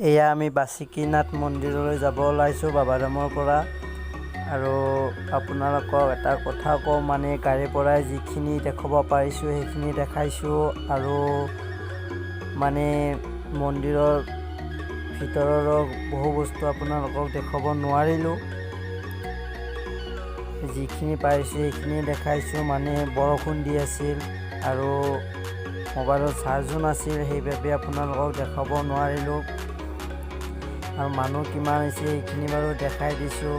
এয়া আমি বাসুকীনাথ মন্দিৰলৈ যাব ওলাইছোঁ বাবাধামৰ পৰা। আৰু আপোনালোকক এটা কথা কওঁ, মানে গাড়ীৰ পৰাই যিখিনি দেখাব পাৰিছোঁ সেইখিনি দেখাইছোঁ। আৰু মানে মন্দিৰৰ ভিতৰৰো বহু বস্তু আপোনালোকক দেখাব নোৱাৰিলোঁ। যিখিনি পাৰিছোঁ সেইখিনি দেখাইছোঁ। মানে বৰষুণ দি আছিল আৰু মোবাইলৰ চাৰ্জো নাছিল, সেইবাবে আপোনালোকক দেখাব নোৱাৰিলোঁ। আৰু মানুহ কিমান হৈছে সেইখিনি বাৰু দেখাই দিছোঁ।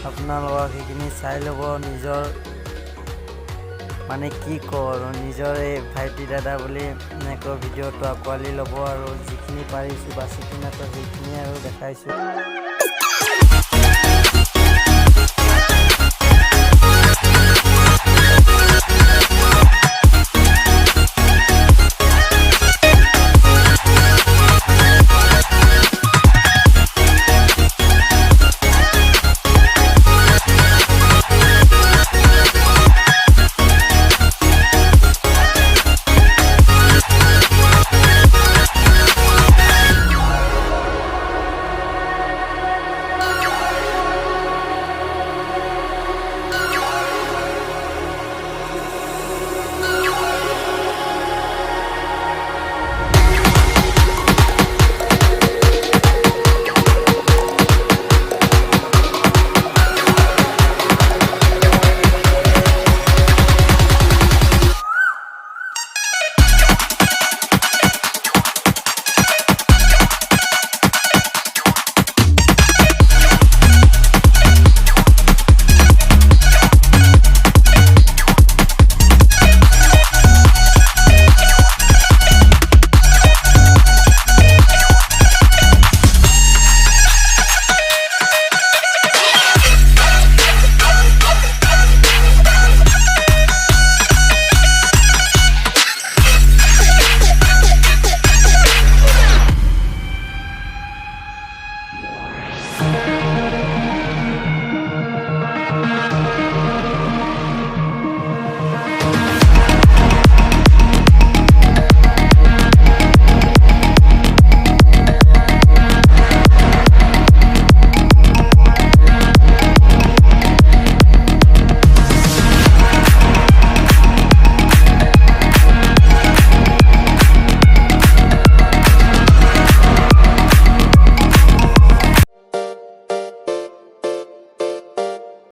আপোনালোকক সেইখিনি চাই ল'ব। নিজৰ মানে কি কওঁ আৰু নিজৰ এই ভাইটি দাদা বুলি এনেকৈ ভিডিঅ'টো আঁকোৱালি ল'ব। আৰু যিখিনি পাৰিছোঁ বাসুকীনাথৰ সেইখিনি আৰু দেখাইছোঁ।